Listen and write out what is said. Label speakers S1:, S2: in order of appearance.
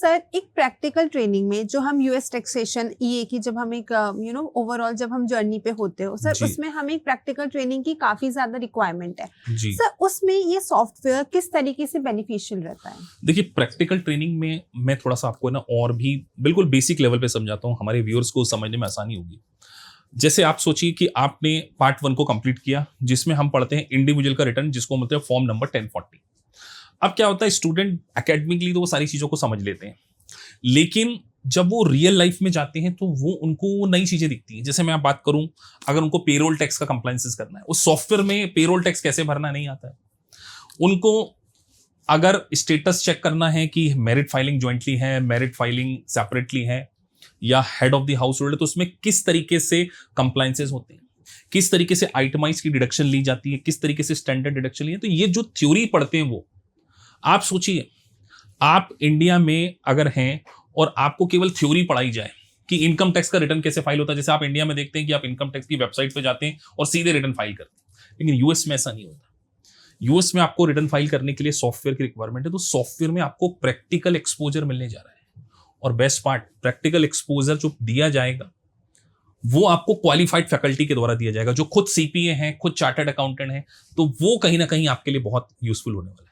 S1: Sir एक practical training में जो हम यूएस टैक्सेशन ईए की जब हम एक ओवरऑल जब हम जर्नी पे होते हो सर,
S2: जी।
S1: उसमें हमें एक प्रैक्टिकल ट्रेनिंग की काफी ज्यादा रिक्वायरमेंट है
S2: जी
S1: सर, उसमें ये सॉफ्टवेयर किस तरीके से बेनिफिशियल रहता है?
S2: देखिए, प्रैक्टिकल ट्रेनिंग में मैं थोड़ा सा आपको ना और भी बिल्कुल बेसिक लेवल पे समझाता हूँ, हमारे व्यूअर्स को समझने में आसानी होगी। जैसे आप सोचिए कि आपने पार्ट 1 को कंप्लीट किया, जिसमें हम पढ़ते हैं इंडिविजुअल का रिटर्न, जिसको बोलते हैं फॉर्म नंबर 1040। अब क्या होता है, स्टूडेंट एकेडमिकली तो वो सारी चीजों को समझ लेते हैं, लेकिन जब वो रियल लाइफ में जाते हैं तो वो उनको वो नई चीजें दिखती हैं। जैसे मैं आप बात करूं, अगर उनको पेरोल टैक्स का कंप्लायंसेस करना है, उस सॉफ्टवेयर में पेरोल टैक्स कैसे भरना नहीं आता है। उनको अगर स्टेटस चेक करना है कि मेरिट फाइलिंग ज्वाइंटली है, मेरिट फाइलिंग सेपरेटली है, या head of the house hold है, तो उसमें किस तरीके से कंप्लायंसेस होते हैं, किस तरीके से आइटमाइज की डिडक्शन ली जाती है, किस तरीके से स्टैंडर्ड डिडक्शन ली है। तो ये जो थ्योरी पढ़ते हैं वो आप सोचिए, आप इंडिया में अगर हैं और आपको केवल थ्योरी पढ़ाई जाए कि इनकम टैक्स का रिटर्न कैसे फाइल होता है, जैसे आप इंडिया में देखते हैं कि आप इनकम टैक्स की वेबसाइट पे जाते हैं और सीधे रिटर्न फाइल करते हैं, लेकिन यूएस में ऐसा नहीं होता। यूएस में आपको रिटर्न फाइल करने के लिए सॉफ्टवेयर की रिक्वायरमेंट है, तो सॉफ्टवेयर में आपको प्रैक्टिकल एक्सपोजर मिलने जा रहा है। और बेस्ट पार्ट, प्रैक्टिकल एक्सपोजर जो दिया जाएगा वो आपको क्वालिफाइड फैकल्टी के द्वारा दिया जाएगा, जो खुद सीपीए हैं, खुद चार्टर्ड अकाउंटेंट हैं, तो वो कहीं ना कहीं आपके लिए बहुत यूजफुल होने वाला है।